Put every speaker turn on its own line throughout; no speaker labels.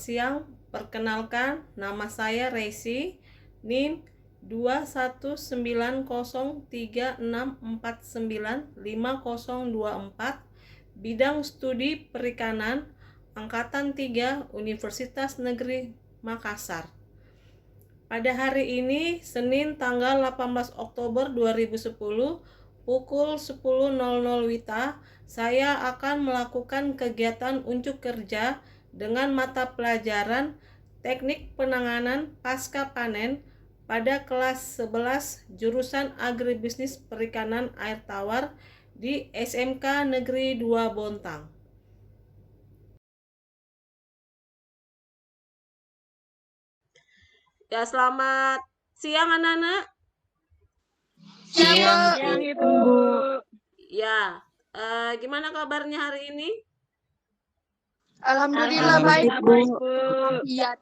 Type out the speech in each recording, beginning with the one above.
siang. Perkenalkan, nama saya Resi, NIM 21903649504, bidang studi perikanan, angkatan 3, Universitas Negeri Makassar. Pada hari ini, Senin tanggal 18 Oktober 2010, pukul 10.00 WITA, saya akan melakukan kegiatan unjuk kerja dengan mata pelajaran Teknik Penanganan Pasca Panen pada kelas 11 jurusan Agribisnis Perikanan Air Tawar di SMK Negeri 2 Bontang. Ya, selamat siang anak-anak.
Siang Ibu.
Ya, gimana kabarnya hari ini?
Alhamdulillah baik Bu. Iya.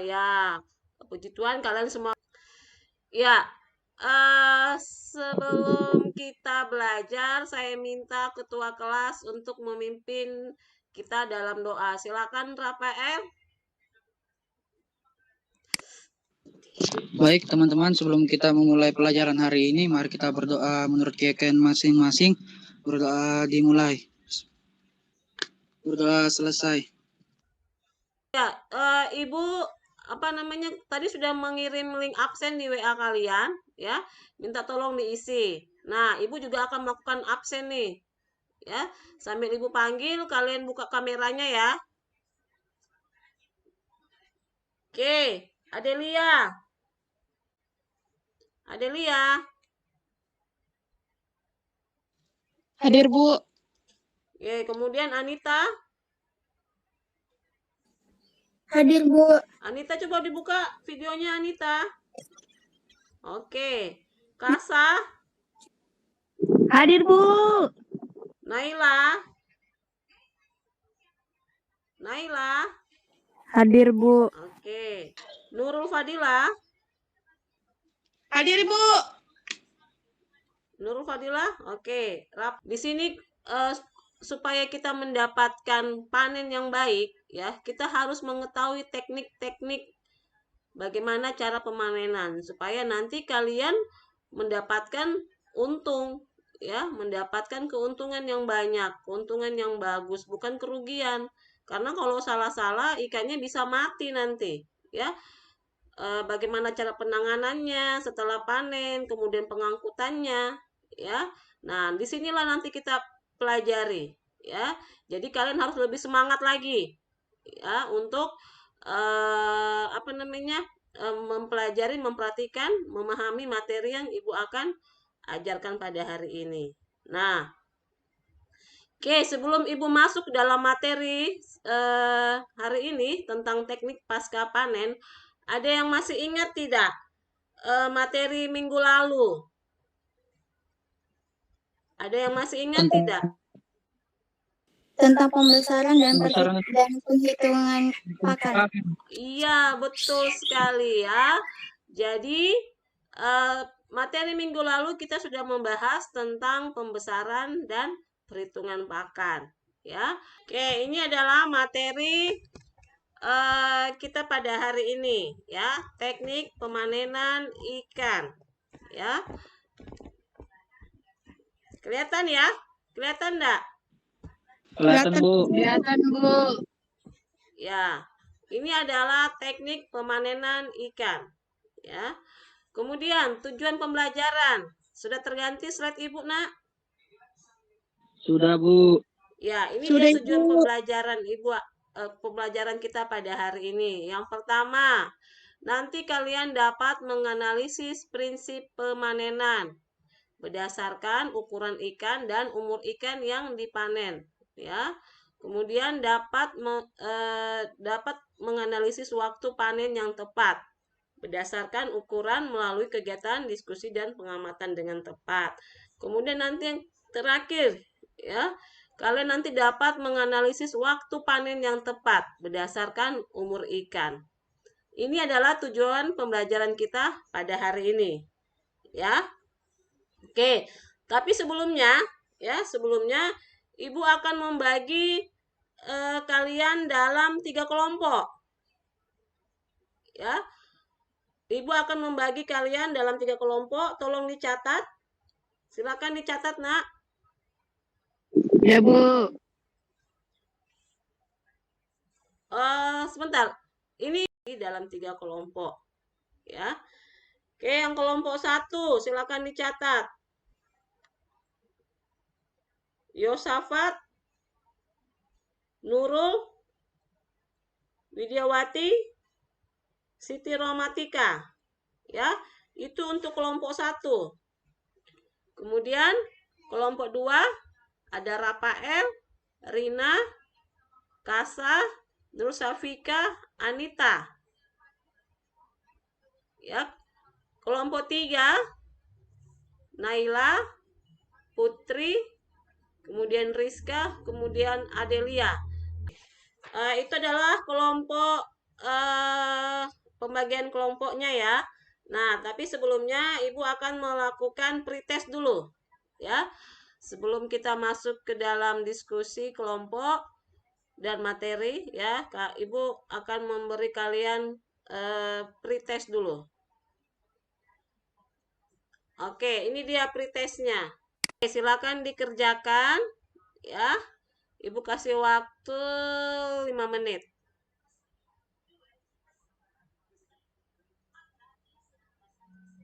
Ya, puji Tuhan kalian semua. Ya, sebelum kita belajar, saya minta ketua kelas untuk memimpin kita dalam doa. Silakan Rafael.
Baik teman-teman, sebelum kita memulai pelajaran hari ini, mari kita berdoa menurut keyakinan masing-masing. Berdoa dimulai. Berdoa selesai.
Ya, Ibu tadi sudah mengirim link absen di WA kalian, ya. Minta tolong diisi. Nah, Ibu juga akan melakukan absen nih. Ya, sambil Ibu panggil, kalian buka kameranya ya. Oke, Adelia.
Hadir Bu.
Oke, kemudian Anita.
Hadir Bu.
Anita, coba dibuka videonya Anita. Oke. Kasa.
Hadir Bu.
Naila.
Hadir Bu.
Oke. Nurul Fadila.
Hadir Bu.
Nurul Fadila. Oke. Di sini supaya kita mendapatkan panen yang baik, ya, kita harus mengetahui teknik-teknik bagaimana cara pemanenan supaya nanti kalian mendapatkan untung, ya, mendapatkan keuntungan yang banyak, keuntungan yang bagus, bukan kerugian. Karena kalau salah-salah ikannya bisa mati nanti, ya. Bagaimana cara penanganannya setelah panen, kemudian pengangkutannya, ya. Nah, disinilah nanti kita pelajari, ya. Jadi kalian harus lebih semangat lagi, ya, untuk mempelajari, memperhatikan, memahami materi yang Ibu akan ajarkan pada hari ini. Nah, oke, sebelum Ibu masuk dalam materi hari ini tentang teknik pasca panen, ada yang masih ingat tidak materi minggu lalu? Ada yang masih ingat tidak?
Tentang pembesaran dan penghitungan pakan.
Iya, betul sekali ya. Jadi materi minggu lalu kita sudah membahas tentang pembesaran dan perhitungan pakan, ya. Oke, ini adalah materi kita pada hari ini, ya. Teknik pemanenan ikan, ya. Kelihatan ya? Kelihatan enggak?
Kelihatan Bu.
Kelihatan Bu.
Ya. Ini adalah teknik pemanenan ikan, ya. Kemudian tujuan pembelajaran. Sudah terganti slide Ibu, Nak?
Sudah Bu.
Ya, ini
Sudah,
dia tujuan
Ibu.
pembelajaran Ibu, pembelajaran kita pada hari ini. Yang pertama, nanti kalian dapat menganalisis prinsip pemanenan berdasarkan ukuran ikan dan umur ikan yang dipanen, ya. Kemudian dapat menganalisis waktu panen yang tepat berdasarkan ukuran melalui kegiatan diskusi dan pengamatan dengan tepat. Kemudian nanti yang terakhir, ya, kalian nanti dapat menganalisis waktu panen yang tepat berdasarkan umur ikan. Ini adalah tujuan pembelajaran kita pada hari ini, ya. Oke, tapi sebelumnya Ibu akan membagi kalian dalam 3 kelompok. Ya. Ibu akan membagi kalian dalam 3 kelompok, tolong dicatat. Silakan dicatat, Nak.
Ya, Bu.
Sebentar. Ini dalam 3 kelompok. Ya. Oke, yang kelompok 1, silakan dicatat. Yosafat, Nurul, Widiawati, Siti Romatika. Ya, itu untuk kelompok 1. Kemudian kelompok 2 ada Rafael, Rina, Kasa, Nur Safika, Anita. Ya. Kelompok 3 Naila, Putri, kemudian Rizka, kemudian Adelia. Itu adalah kelompok pembagian kelompoknya ya. Nah, tapi sebelumnya Ibu akan melakukan pretest dulu ya. Sebelum kita masuk ke dalam diskusi kelompok dan materi ya, Ibu akan memberi kalian pretest dulu. Oke, ini dia pretestnya. Oke, silakan dikerjakan ya. Ibu kasih waktu 5 menit.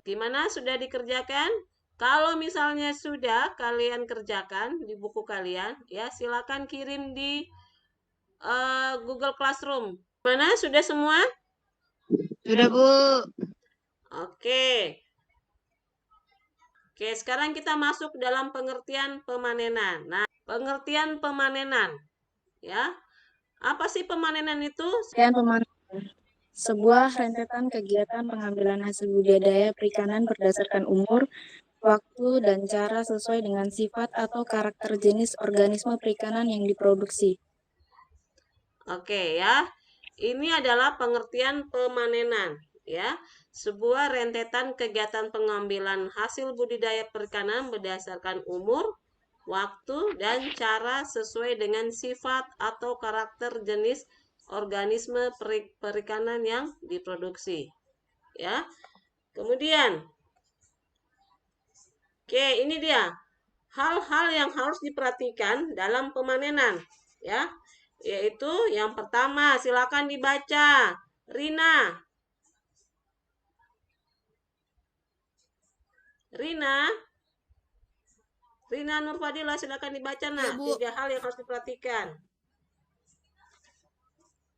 Gimana, sudah dikerjakan? Kalau misalnya sudah kalian kerjakan di buku kalian, ya silakan kirim di Google Classroom. Mana, sudah semua?
Sudah, Bu.
Oke. Oke, sekarang kita masuk dalam pengertian pemanenan. Nah, pengertian pemanenan. Ya. Apa sih pemanenan itu?
Sebuah rentetan kegiatan pengambilan hasil budidaya perikanan berdasarkan umur, waktu, dan cara sesuai dengan sifat atau karakter jenis organisme perikanan yang diproduksi.
Oke ya. Ini adalah pengertian pemanenan ya. Sebuah rentetan kegiatan pengambilan hasil budidaya perikanan berdasarkan umur, waktu, dan cara sesuai dengan sifat atau karakter jenis organisme perikanan yang diproduksi. Ya. Kemudian oke, ini dia hal-hal yang harus diperhatikan dalam pemanenan ya. Yaitu yang pertama, silakan dibaca. Rina. Rina Nurfadila, silakan dibaca, nah.
Bu.
3 hal yang harus diperhatikan.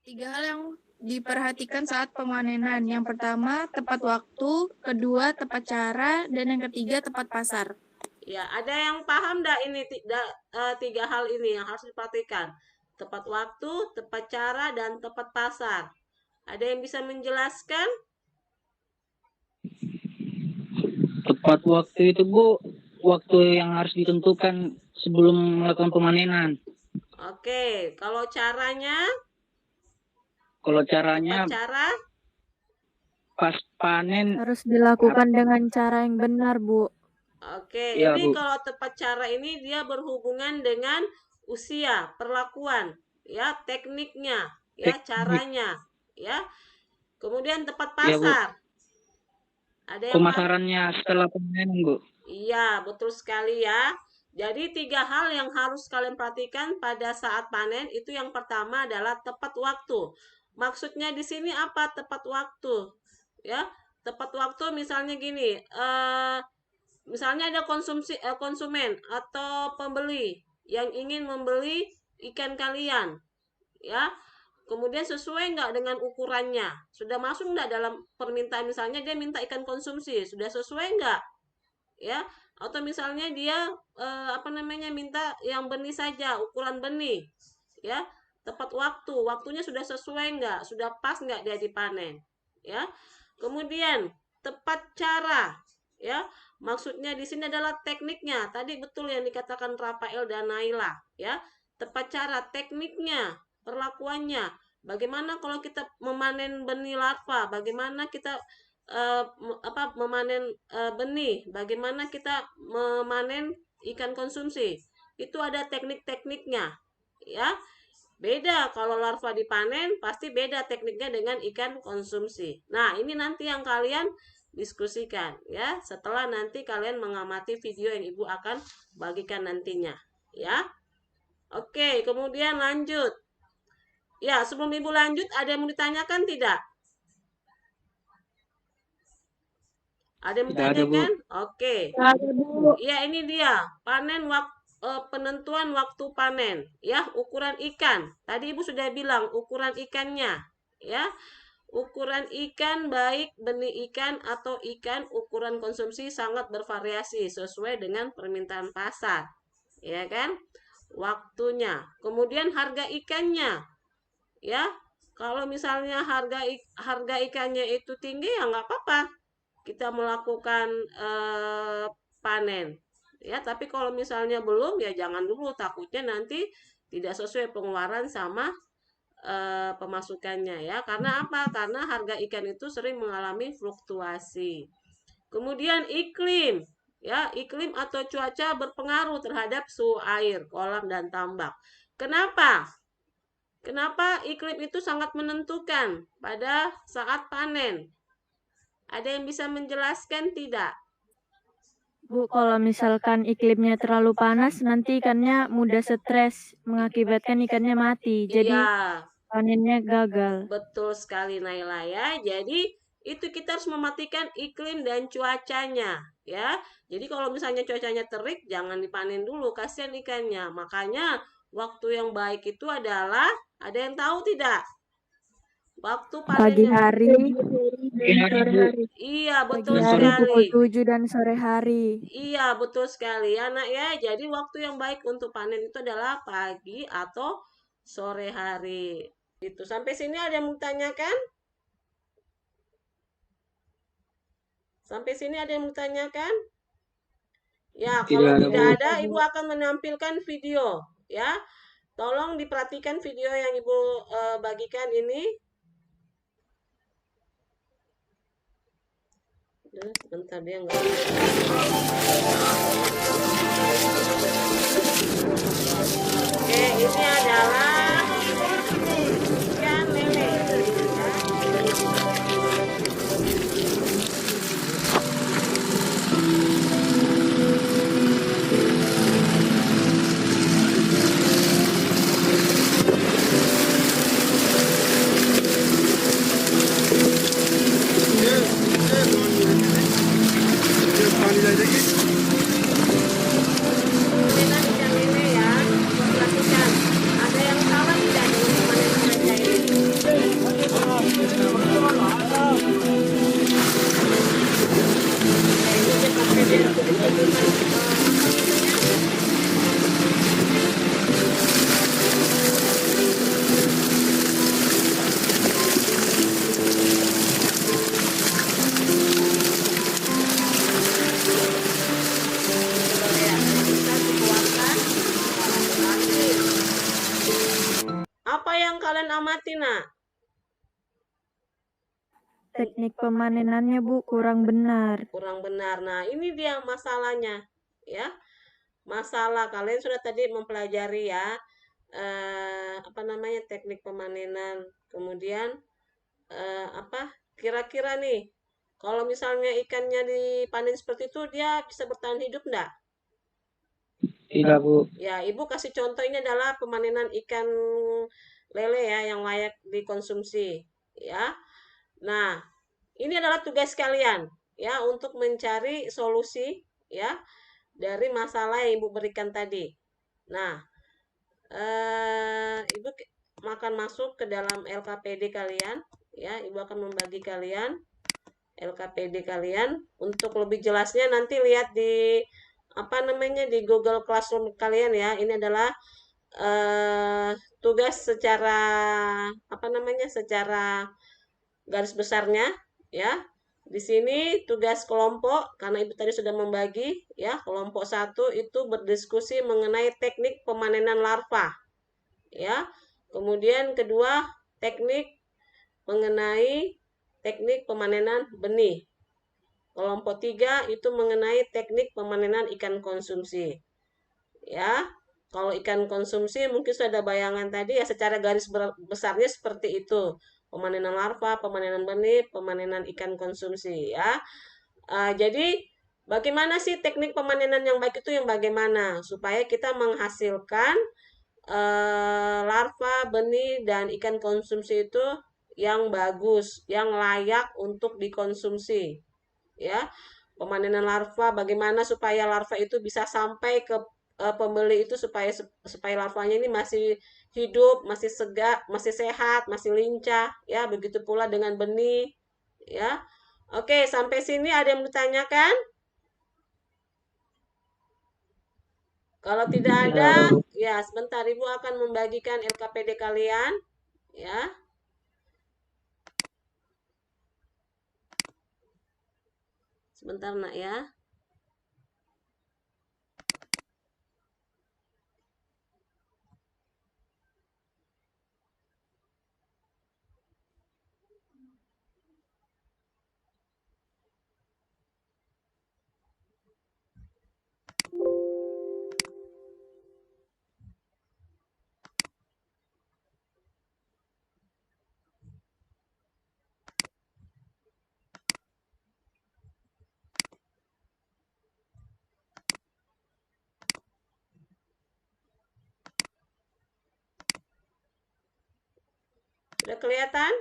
3 hal yang diperhatikan saat pemanenan. Yang pertama, tepat waktu. Kedua, tepat cara. Dan yang ketiga, tepat pasar.
Ya, ada yang paham enggak ini 3 hal ini yang harus diperhatikan? Tepat waktu, tepat cara, dan tepat pasar. Ada yang bisa menjelaskan?
Tepat waktu itu, Bu, waktu yang harus ditentukan sebelum melakukan pemanenan.
Oke, kalau caranya?
Kalau caranya,
Tepat cara?
pas panen
Harus dilakukan dengan cara yang benar, Bu.
Oke,
Ya,
ini
Bu.
kalau tepat cara ini dia berhubungan dengan usia, perlakuan, ya, tekniknya, ya,
Teknik.
caranya, ya. Kemudian tepat
Ya, Bu.
pasar. Ada yang paham?
Pemasarannya setelah panen, Bu.
Iya, betul sekali ya. Jadi 3 hal yang harus kalian perhatikan pada saat panen itu yang pertama adalah tepat waktu. Maksudnya di sini apa tepat waktu? Ya, tepat waktu misalnya gini, misalnya ada konsumen atau pembeli yang ingin membeli ikan kalian, ya. Kemudian sesuai nggak dengan ukurannya? Sudah masuk nggak dalam permintaan, misalnya dia minta ikan konsumsi, sudah sesuai nggak? Ya, atau misalnya dia minta yang benih saja, ukuran benih, ya. Tepat waktu, waktunya sudah sesuai nggak? Sudah pas nggak dia dipanen? Ya. Kemudian tepat cara, ya. Maksudnya di sini adalah tekniknya. Tadi betul yang dikatakan Rafael dan Naila, ya. Tepat cara, tekniknya, perlakuannya. Bagaimana kalau kita memanen benih larva? Bagaimana kita memanen benih? Bagaimana kita memanen ikan konsumsi? Itu ada teknik-tekniknya, ya. Beda kalau larva dipanen, pasti beda tekniknya dengan ikan konsumsi. Nah, ini nanti yang kalian diskusikan ya, setelah nanti kalian mengamati video yang Ibu akan bagikan nantinya, ya. Oke, kemudian lanjut. Ya, sebelum Ibu lanjut, ada yang mau ditanyakan tidak? Ada yang mau
Tidak ada, Bu.
ditanyakan? Oke.
Ada, Bu.
Ya, ini dia panen penentuan waktu panen, ya, ukuran ikan. Tadi Ibu sudah bilang ukuran ikannya, ya. Ukuran ikan baik benih ikan atau ikan ukuran konsumsi sangat bervariasi sesuai dengan permintaan pasar, ya kan? Waktunya, kemudian harga ikannya, ya. Kalau misalnya harga ikannya itu tinggi ya nggak apa-apa, kita melakukan panen, ya. Tapi kalau misalnya belum ya jangan dulu, takutnya nanti tidak sesuai pengeluaran sama pemasukannya, ya. Karena apa? Karena harga ikan itu sering mengalami fluktuasi. Kemudian iklim, ya, iklim atau cuaca berpengaruh terhadap suhu air, kolam dan tambak. Kenapa? Kenapa iklim itu sangat menentukan pada saat panen? Ada yang bisa menjelaskan tidak?
Bu, kalau misalkan iklimnya terlalu panas, nanti ikannya mudah stres, mengakibatkan ikannya mati. Jadi
Iya,
panennya gagal.
betul sekali Naila ya. Jadi itu kita harus mematikan iklim dan cuacanya ya. Jadi kalau misalnya cuacanya terik jangan dipanen dulu, kasihan ikannya. Makanya waktu yang baik itu adalah, ada yang tahu tidak? Waktu
Pagi
panennya.
hari,
Sore hari.
Iya,
pagi
betul
hari pukul
sekali.
7 dan sore hari.
Iya, betul sekali ya, Nak ya. Jadi waktu yang baik untuk panen itu adalah pagi atau sore hari. Itu sampai sini ada yang menanyakan? Sampai sini ada yang menanyakan? Ya, kalau
Tidak ada,
tidak
Bu.
ada, Ibu akan menampilkan video ya. Tolong diperhatikan video yang Ibu bagikan ini. Sebentar dia nggak. Oke, ini adalah ikan lele. Pemanenan ikan lele ya, perhatikan. Ada yang salah tidak dengan pemanenan mereka ini? Ini dia pakai dia Apa yang kalian amati, Nak?
Teknik pemanenannya, Bu, kurang benar.
Kurang benar. Nah, ini dia masalahnya, ya. Masalah kalian sudah tadi mempelajari ya, apa namanya, teknik pemanenan. Kemudian apa? Kira-kira nih, kalau misalnya ikannya dipanen seperti itu, dia bisa bertahan hidup enggak?
Tidak, Bu.
Ya, Ibu kasih contoh, ini adalah pemanenan ikan lele ya yang layak dikonsumsi, ya. Nah, ini adalah tugas kalian ya untuk mencari solusi ya dari masalah yang Ibu berikan tadi. Nah, Ibu akan masuk ke dalam LKPD kalian ya, Ibu akan membagi kalian LKPD kalian. Untuk lebih jelasnya nanti lihat di apa namanya di Google Classroom kalian ya. Ini adalah tugas secara apa namanya secara garis besarnya ya. Di sini tugas kelompok, karena Ibu tadi sudah membagi ya, kelompok 1 itu berdiskusi mengenai teknik pemanenan larva. Ya. Kemudian kedua, teknik mengenai teknik pemanenan benih. Kelompok 3 itu mengenai teknik pemanenan ikan konsumsi. Ya. Kalau ikan konsumsi mungkin sudah ada bayangan tadi ya, secara garis besarnya seperti itu. Pemanenan larva, pemanenan benih, pemanenan ikan konsumsi ya. Jadi bagaimana sih teknik pemanenan yang baik itu yang bagaimana? Supaya kita menghasilkan larva, benih, dan ikan konsumsi itu yang bagus, yang layak untuk dikonsumsi. Ya, pemanenan larva, bagaimana supaya larva itu bisa sampai ke pembeli itu supaya larvanya ini masih hidup, masih segar, masih sehat, masih lincah, ya. Begitu pula dengan benih, ya. Oke, sampai sini ada yang ditanyakan? Kalau tidak ada, ya sebentar Ibu akan membagikan LKPD kalian, ya. Sebentar Nak ya. Sudah kelihatan?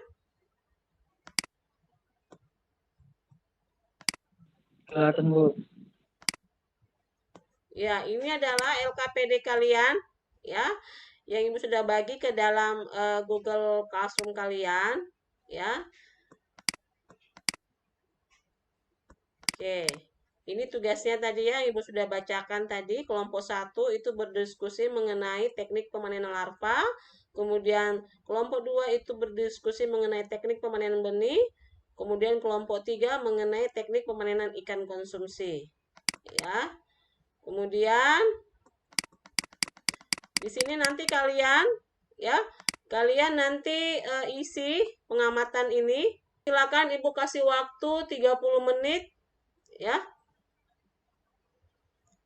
Kelihatan, Bu.
Ya, ini adalah LKPD kalian, ya, yang Ibu sudah bagi ke dalam Google Classroom kalian, ya. Oke, ini tugasnya tadi ya, Ibu sudah bacakan tadi, kelompok 1 itu berdiskusi mengenai teknik pemanenan larva, kemudian kelompok 2 itu berdiskusi mengenai teknik pemanenan benih, kemudian kelompok 3 mengenai teknik pemanenan ikan konsumsi, ya. Kemudian di sini nanti kalian ya, kalian nanti isi pengamatan ini. Silakan Ibu kasih waktu 30 menit ya.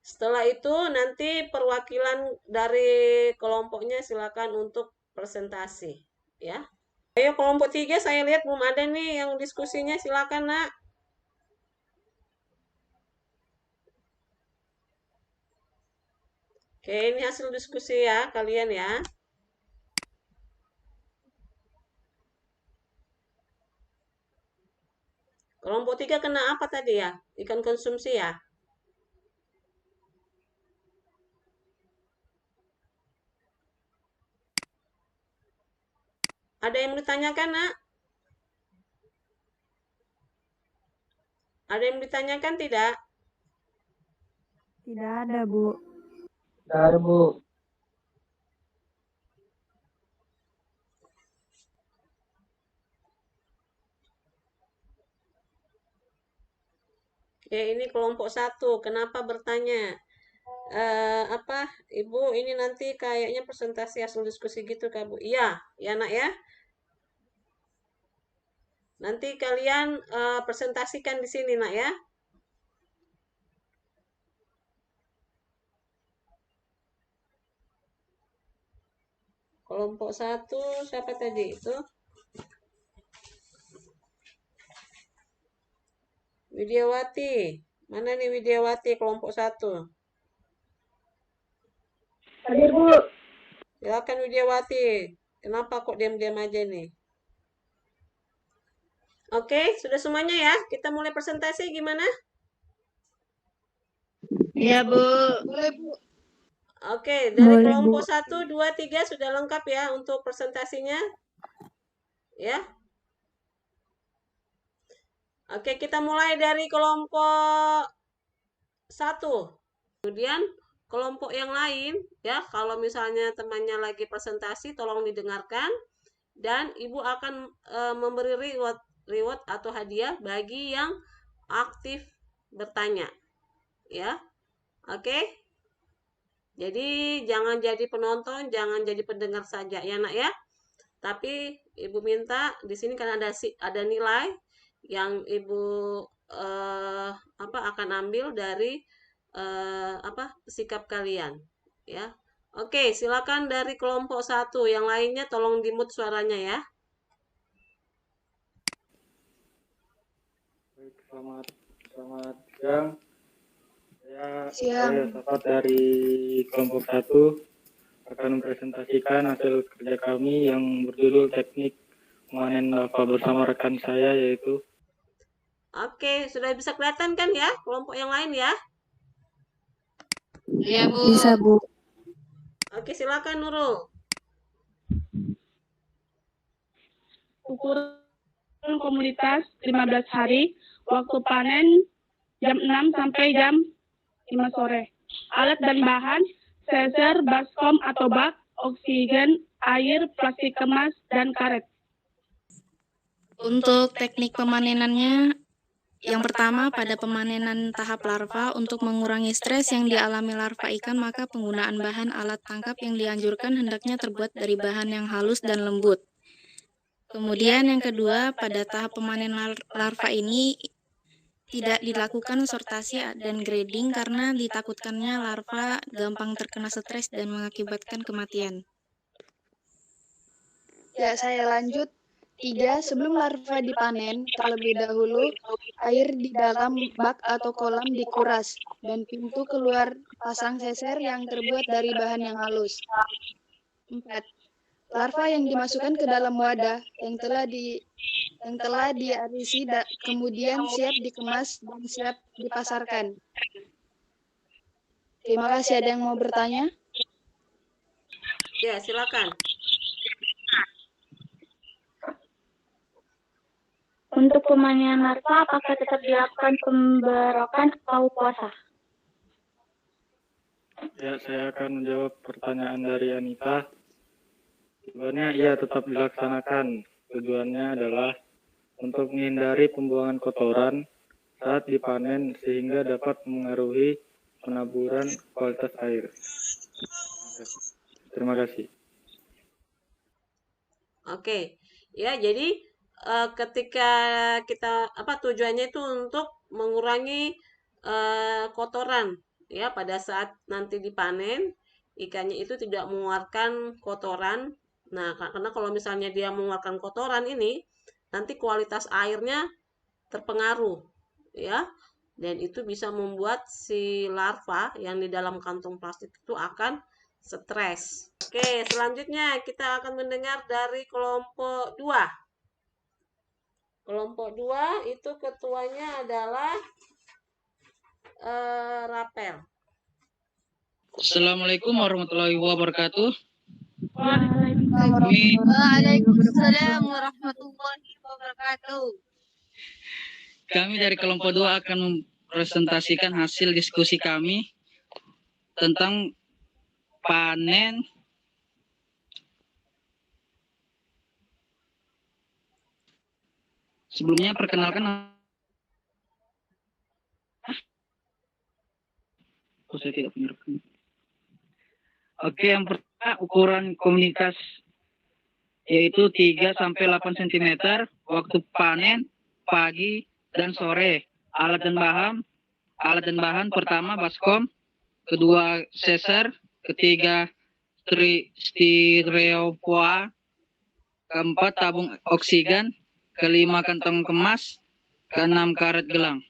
Setelah itu nanti perwakilan dari kelompoknya silakan untuk presentasi ya. Ayo kelompok 3 saya lihat belum ada nih yang diskusinya, silakan Nak. Oke, ini hasil diskusi ya kalian ya. Kelompok 3 kena apa tadi ya? Ikan konsumsi ya? Ada yang ditanyakan, Nak? Ada yang ditanyakan tidak?
Tidak ada, Bu.
Tidak ada, Bu.
Oke, ini kelompok 1. Kenapa bertanya? Apa, Ibu, ini nanti kayaknya presentasi hasil diskusi gitu, Kak Bu. Iya, ya, Nak ya. Nanti kalian presentasikan di sini, Nak ya. Kelompok 1, siapa tadi itu? Widiawati. Mana nih Widiawati kelompok 1?
Hadir, Bu.
Silakan Widiawati. Kenapa kok diam-diam aja nih? Oke, sudah semuanya ya. Kita mulai presentasi gimana?
Iya, Bu.
Boleh, Bu.
Oke, dari
Boleh,
kelompok
Bu.
1, 2, 3 sudah lengkap ya untuk presentasinya. Ya. Oke, kita mulai dari kelompok 1. Kemudian kelompok yang lain ya, kalau misalnya temannya lagi presentasi tolong didengarkan dan Ibu akan memberi reward atau hadiah bagi yang aktif bertanya. Ya. Oke. Jadi jangan jadi penonton, jangan jadi pendengar saja ya, Nak ya. Tapi Ibu minta di sini kan ada nilai yang Ibu akan ambil dari sikap kalian ya. Oke, silakan dari kelompok 1. Yang lainnya tolong di-mute suaranya ya.
Baik, selamat siang.
Siang.
Saya Safat dari kelompok 1 akan mempresentasikan hasil kerja kami yang berjudul teknik memanen lava bersama rekan saya yaitu.
Oke, sudah bisa kelihatan kan ya kelompok yang lain ya?
Iya, Bu.
Bisa, Bu.
Oke, silakan Nurul.
Ukuran komunitas 15 hari, waktu panen jam 6 sampai jam 5 sore. Alat dan bahan, seser, baskom atau bak, oksigen, air, plastik kemas, dan karet.
Untuk teknik pemanenannya, yang pertama pada pemanenan tahap larva untuk mengurangi stres yang dialami larva ikan, maka penggunaan bahan alat tangkap yang dianjurkan hendaknya terbuat dari bahan yang halus dan lembut. Kemudian yang kedua, pada tahap pemanen larva ini tidak dilakukan sortasi dan grading karena ditakutkannya larva gampang terkena stres dan mengakibatkan kematian.
Ya, saya lanjut. 3. Sebelum larva dipanen, terlebih dahulu air di dalam bak atau kolam dikuras dan pintu keluar pasang seser yang terbuat dari bahan yang halus. 4. Larva yang dimasukkan ke dalam wadah yang telah diarisi kemudian siap dikemas dan siap dipasarkan. Terima kasih. Ada yang mau bertanya?
Ya, silakan.
Untuk pemanenan larva, apakah tetap dilakukan pemberokan atau puasa?
Ya, saya akan menjawab pertanyaan dari Anita. Sebenarnya iya tetap dilaksanakan. Tujuannya adalah untuk menghindari pembuangan kotoran saat dipanen sehingga dapat mengaruhi penaburan kualitas air. Terima kasih.
Oke. Ya, jadi ketika kita tujuannya itu untuk mengurangi kotoran ya pada saat nanti dipanen ikannya itu tidak mengeluarkan kotoran. Nah, karena kalau misalnya dia mengeluarkan kotoran ini nanti kualitas airnya terpengaruh ya. Dan itu bisa membuat si larva yang di dalam kantung plastik itu akan stres. Oke, selanjutnya kita akan mendengar dari kelompok 2. Kelompok 2 itu ketuanya adalah Rapel.
Assalamualaikum warahmatullahi wabarakatuh.
Waalaikumsalam warahmatullahi wabarakatuh.
Kami dari kelompok 2 akan mempresentasikan hasil diskusi kami tentang panen sebelumnya perkenalkan saya tidak punya rekam. Oke, yang pertama ukuran komunitas yaitu 3 sampai 8 cm, waktu panen pagi dan sore. Alat dan bahan pertama baskom, kedua seser, ketiga styrofoam, keempat tabung oksigen, kelima kantong kemas, keenam karet gelang.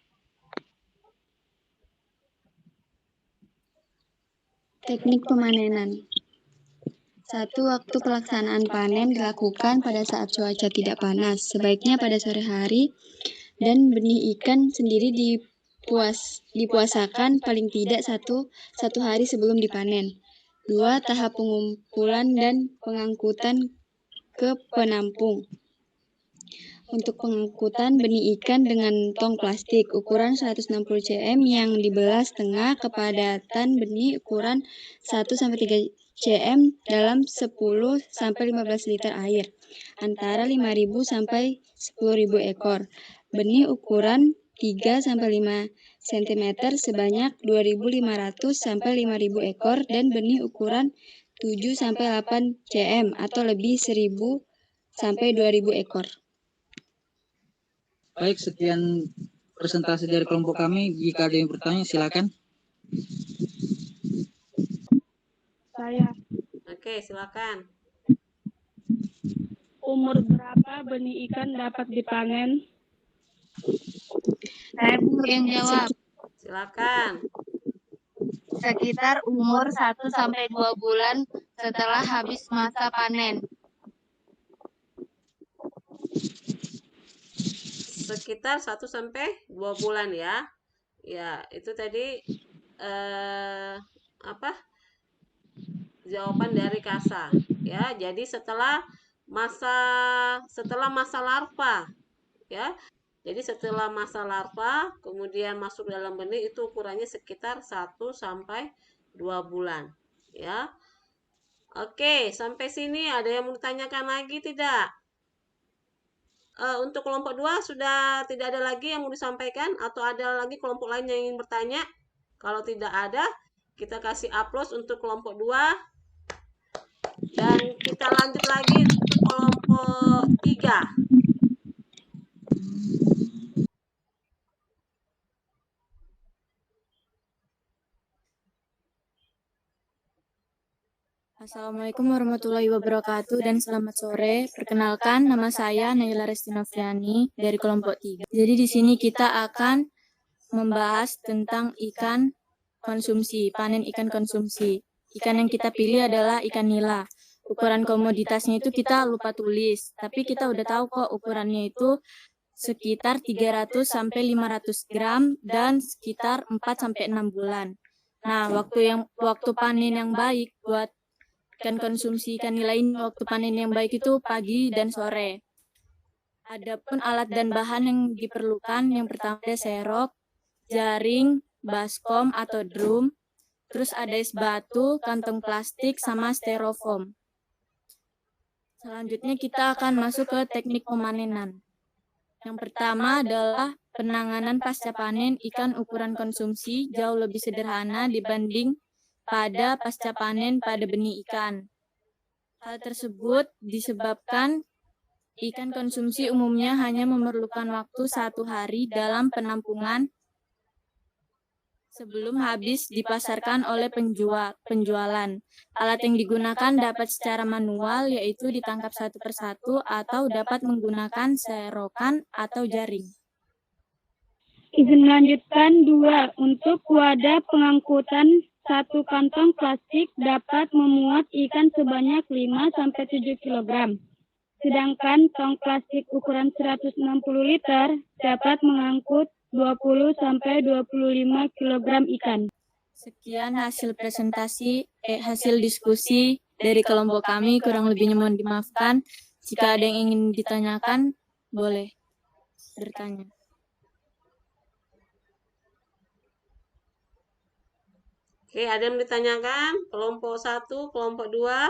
Teknik pemanenan. 1. Waktu pelaksanaan panen dilakukan pada saat cuaca tidak panas, sebaiknya pada sore hari, dan benih ikan sendiri dipuasakan paling tidak satu hari sebelum dipanen. 2. Tahap pengumpulan dan pengangkutan ke penampung. Untuk pengangkutan benih ikan dengan tong plastik ukuran 160 cm yang dibelah setengah, kepadatan benih ukuran 1-3 cm dalam 10-15 liter air, antara 5.000 sampai 10.000 ekor. Benih ukuran 3-5 cm sebanyak 2.500 sampai 5.000 ekor dan benih ukuran 7-8 cm atau lebih 1.000 sampai 2.000 ekor.
Baik, sekian presentasi dari kelompok kami. Jika ada yang bertanya, silakan.
Saya
Oke, silakan.
Umur berapa benih ikan dapat dipanen?
Saya dulu yang jawab.
Silakan.
Sekitar umur 1 sampai 2 bulan setelah habis masa panen.
Sekitar 1 sampai 2 bulan ya. Ya, itu tadi apa? Jawaban dari Kasa. Ya, jadi setelah masa larva, ya. Jadi setelah masa larva kemudian masuk dalam benih itu ukurannya sekitar 1 sampai 2 bulan, ya. Oke, sampai sini ada yang mau ditanyakan lagi tidak? Untuk kelompok 2 sudah tidak ada lagi yang mau disampaikan atau ada lagi kelompok lain yang ingin bertanya? Kalau tidak ada, kita kasih aplaus untuk kelompok 2 dan kita lanjut lagi untuk kelompok 3.
Assalamualaikum warahmatullahi wabarakatuh dan selamat sore. Perkenalkan, nama saya Naila Restinofriani dari kelompok 3. Jadi di sini kita akan membahas tentang ikan konsumsi, panen ikan konsumsi. Ikan yang kita pilih adalah ikan nila. Ukuran komoditasnya itu kita lupa tulis, tapi kita udah tahu kok ukurannya itu sekitar 300 sampai 500 gram dan sekitar 4 sampai 6 bulan. Nah, waktu panen yang baik buat ikan konsumsi ikan nila ini, waktu panen yang baik itu pagi dan sore. Adapun alat dan bahan yang diperlukan, yang pertama ada serok, jaring, baskom atau drum, terus ada es batu, kantong plastik, sama styrofoam. Selanjutnya kita akan masuk ke teknik pemanenan. Yang pertama adalah penanganan pasca panen ikan ukuran konsumsi jauh lebih sederhana dibanding pada pasca panen pada benih ikan. Hal tersebut disebabkan ikan konsumsi umumnya hanya memerlukan waktu 1 hari dalam penampungan sebelum habis dipasarkan oleh penjualan. Alat yang digunakan dapat secara manual, yaitu ditangkap satu persatu, atau dapat menggunakan serokan atau jaring.
Izin melanjutkan 2. Untuk wadah pengangkutan, 1 kantong plastik dapat memuat ikan sebanyak 5-7 kg. Sedangkan tong plastik ukuran 160 liter dapat mengangkut 20-25 kg ikan.
Sekian hasil hasil diskusi dari kelompok kami, kurang lebihnya mohon dimaafkan. Jika ada yang ingin ditanyakan, boleh bertanya.
Oke, ada yang ditanyakan? Kelompok 1, kelompok 2?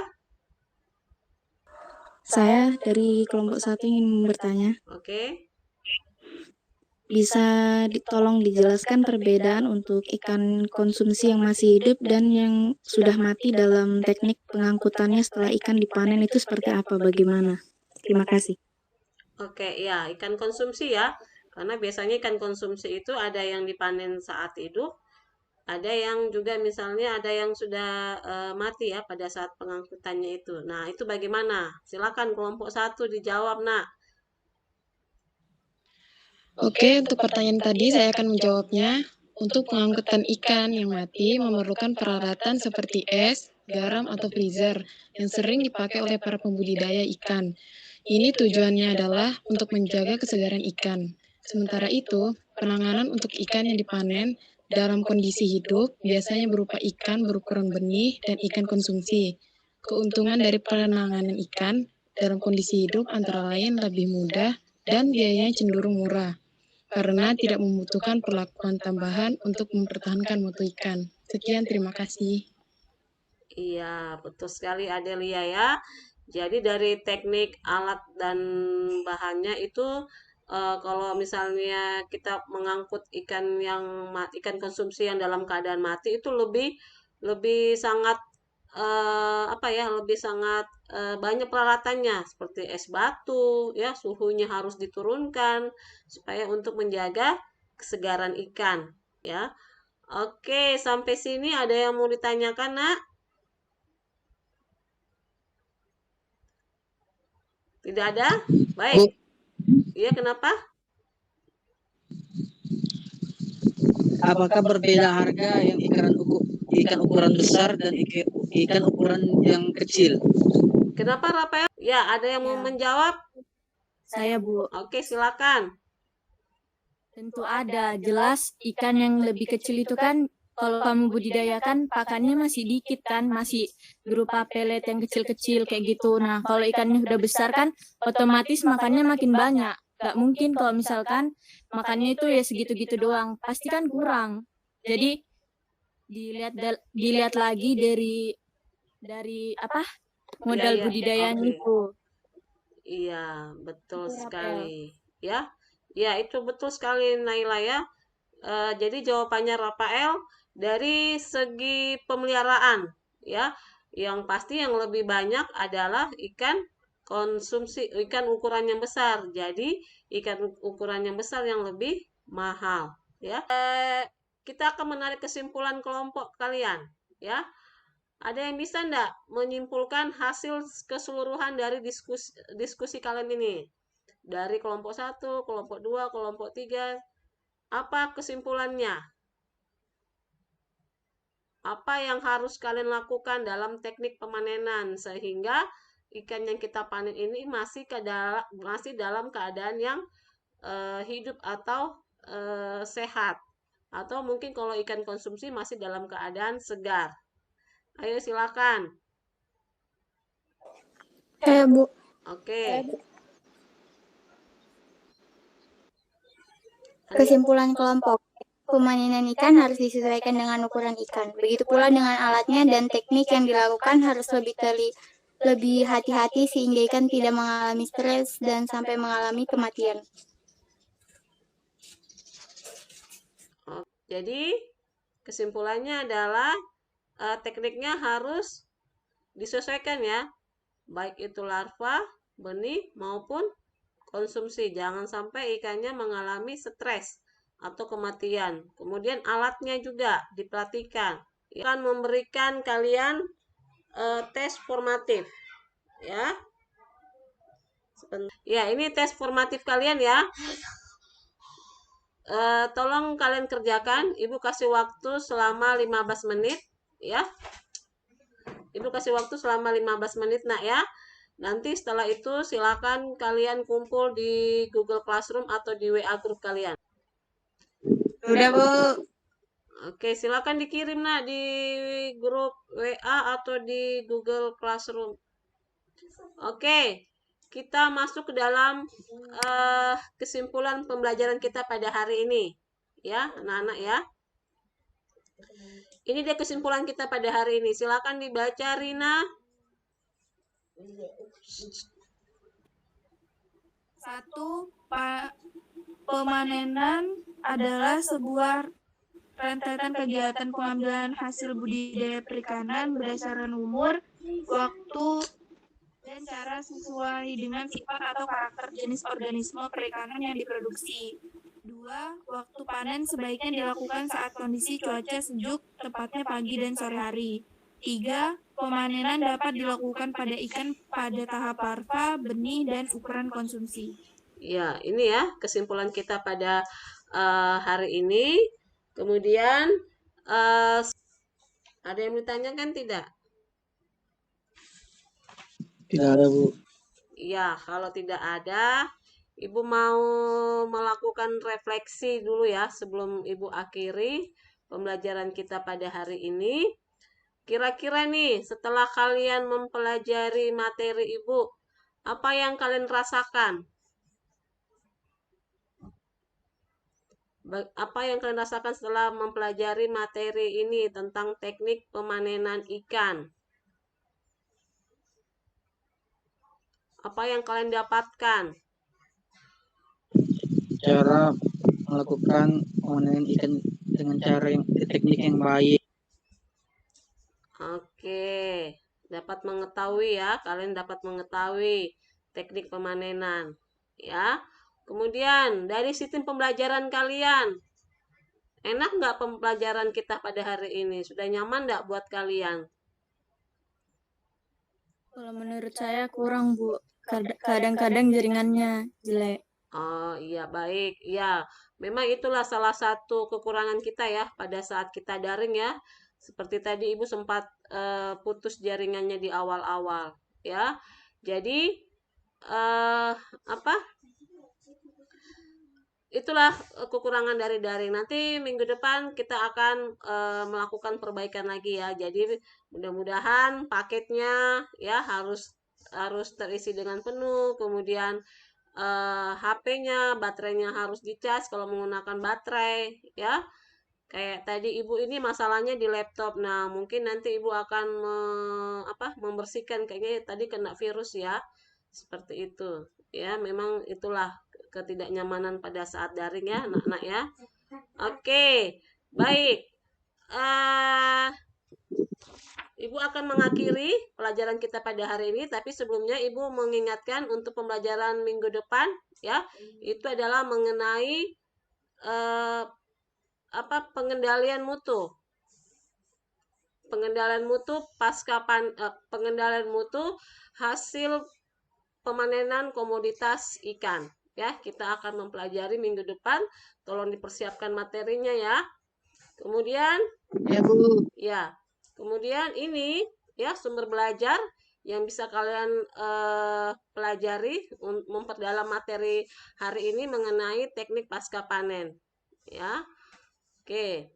Saya dari kelompok 1 ingin bertanya.
Oke.
Bisa tolong dijelaskan perbedaan untuk ikan konsumsi yang masih hidup dan yang sudah mati dalam teknik pengangkutannya setelah ikan dipanen itu seperti apa, bagaimana? Terima kasih.
Oke, ya, ikan konsumsi ya. Karena biasanya ikan konsumsi itu ada yang dipanen saat hidup, ada yang juga misalnya ada yang sudah mati ya pada saat pengangkutannya itu. Nah, itu bagaimana? Silakan kelompok 1 dijawab, Nak.
Oke, untuk pertanyaan tadi saya akan menjawabnya. Untuk pengangkutan ikan yang mati memerlukan peralatan seperti es, garam, atau freezer yang sering dipakai oleh para pembudidaya ikan. Ini tujuannya adalah untuk menjaga kesegaran ikan. Sementara itu, penanganan untuk ikan yang dipanen dalam kondisi hidup biasanya berupa ikan berukuran benih dan ikan konsumsi. Keuntungan dari penanganan ikan dalam kondisi hidup antara lain lebih mudah dan biayanya cenderung murah, karena tidak membutuhkan perlakuan tambahan untuk mempertahankan mutu ikan. Sekian, terima kasih.
Iya, betul sekali Adelia ya. Jadi dari teknik alat dan bahannya itu kalau misalnya kita mengangkut ikan ikan konsumsi yang dalam keadaan mati itu lebih sangat lebih sangat banyak peralatannya seperti es batu ya, suhunya harus diturunkan supaya untuk menjaga kesegaran ikan ya. Oke, sampai sini ada yang mau ditanyakan, Nak? Tidak ada?
Bu,
Baik. Iya, kenapa?
apakah berbeda harga yang ikan ukuran besar dan ikan ukuran yang kecil?
Kenapa, Rafael? Ya, ada yang mau
Ya.
menjawab?
Saya, Bu.
Oke, silakan.
Tentu ada. Jelas ikan yang lebih kecil itu kan kalau kamu budidayakan pakannya masih dikit kan, masih berupa pelet yang kecil-kecil kayak gitu. Nah, kalau ikannya udah besar kan otomatis makannya makin banyak. Gak mungkin kalau misalkan makannya itu ya segitu-gitu doang, pasti kan kurang. Jadi dilihat lagi dari apa? Modal
Biaya.
budidayanya
Oke.
itu.
Iya, betul
Itu, Rapel.
sekali. Ya, ya itu betul sekali Naila ya. Jadi jawabannya Rafael dari segi pemeliharaan ya, yang pasti yang lebih banyak adalah ikan konsumsi, ikan ukuran yang besar. Jadi ikan ukuran yang besar yang lebih mahal ya. Kita akan menarik kesimpulan kelompok kalian ya. Ada yang bisa enggak menyimpulkan hasil keseluruhan dari diskusi kalian ini? Dari kelompok 1, kelompok 2, kelompok 3, apa kesimpulannya? Apa yang harus kalian lakukan dalam teknik pemanenan sehingga ikan yang kita panen ini masih dalam keadaan yang hidup atau sehat, atau mungkin kalau ikan konsumsi masih dalam keadaan segar. Ayo silakan.
Bu.
Oke.
Kesimpulan kelompok. Pemanenan ikan harus disesuaikan dengan ukuran ikan. Begitu pula dengan alatnya dan teknik yang dilakukan harus lebih hati-hati sehingga ikan tidak mengalami stres dan sampai mengalami kematian.
Jadi kesimpulannya adalah tekniknya harus disesuaikan ya, baik itu larva, benih maupun konsumsi. Jangan sampai ikannya mengalami stres atau kematian. Kemudian alatnya juga diperhatikan. Akan memberikan kalian tes formatif ya. Ya, ini tes formatif kalian ya. Tolong kalian kerjakan. Ibu kasih waktu selama 15 menit ya. Ibu kasih waktu selama 15 menit nak ya. Nanti setelah itu silakan kalian kumpul di Google Classroom atau di WA grup kalian.
Udah, Bu.
Oke, silakan dikirim nak di grup WA atau di Google Classroom. Oke, kita masuk ke dalam kesimpulan pembelajaran kita pada hari ini. Ya, anak-anak ya. Ini dia kesimpulan kita pada hari ini. Silakan dibaca Rina.
1. Pemanenan adalah sebuah rentetan kegiatan pengambilan hasil budidaya perikanan berdasarkan umur, waktu, dan cara sesuai dengan sifat atau karakter jenis organisme perikanan yang diproduksi. 2. Waktu panen sebaiknya dilakukan saat kondisi cuaca sejuk, tepatnya pagi dan sore hari. 3. Pemanenan dapat dilakukan pada ikan pada tahap larva, benih, dan ukuran konsumsi.
Ya, ini ya kesimpulan kita pada hari ini. Kemudian ada yang ditanyakan tidak?
Tidak ada, Bu.
Ya, kalau tidak ada, Ibu mau melakukan refleksi dulu ya sebelum Ibu akhiri pembelajaran kita pada hari ini. Kira-kira nih, setelah kalian mempelajari materi Ibu, apa yang kalian rasakan? Apa yang kalian rasakan setelah mempelajari materi ini tentang teknik pemanenan ikan? Apa yang kalian dapatkan?
Cara melakukan pemanenan ikan dengan teknik yang baik.
Oke, dapat mengetahui ya, kalian dapat mengetahui teknik pemanenan ya. Kemudian dari sistem pembelajaran kalian, enak nggak pembelajaran kita pada hari ini? Sudah nyaman nggak buat kalian?
Kalau menurut saya kurang, Bu. kadang-kadang jaringannya jelek.
Oh iya, baik. Ya, memang itulah salah satu kekurangan kita ya pada saat kita daring ya. Seperti tadi Ibu sempat putus jaringannya di awal-awal ya. Jadi apa? Itulah kekurangan dari daring. Nanti minggu depan kita akan melakukan perbaikan lagi ya. Jadi mudah-mudahan paketnya ya harus terisi dengan penuh. Kemudian HP-nya, baterainya harus dicas kalau menggunakan baterai ya. Kayak tadi Ibu ini masalahnya di laptop. Nah, mungkin nanti Ibu akan membersihkan, kayaknya tadi kena virus ya. Seperti itu. Ya, memang itulah ketidaknyamanan pada saat daring ya, anak-anak ya. Oke, baik. Ibu akan mengakhiri pelajaran kita pada hari ini, tapi sebelumnya Ibu mengingatkan untuk pembelajaran minggu depan ya, itu adalah mengenai pengendalian mutu. Pengendalian mutu pengendalian mutu hasil pemanenan komoditas ikan. Ya, kita akan mempelajari minggu depan. Tolong dipersiapkan materinya ya. Kemudian
Ya, Bu.
ya. Kemudian ini ya sumber belajar yang bisa kalian pelajari memperdalam materi hari ini mengenai teknik pasca panen. Ya. Oke.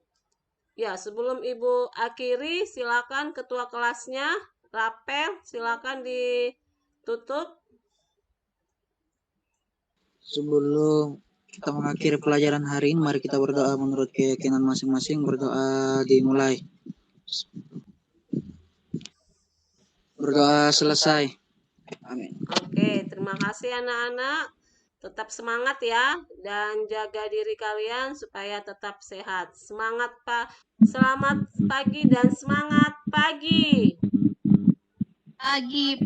Ya, sebelum Ibu akhiri, silakan ketua kelasnya, Rapel, silakan ditutup.
Sebelum kita mengakhiri pelajaran hari ini, mari kita berdoa menurut keyakinan masing-masing. Berdoa dimulai. Berdoa selesai. Amin.
Oke, terima kasih anak-anak. Tetap semangat ya, dan jaga diri kalian supaya tetap sehat. Semangat Pak. Selamat pagi dan semangat pagi.
Pagi.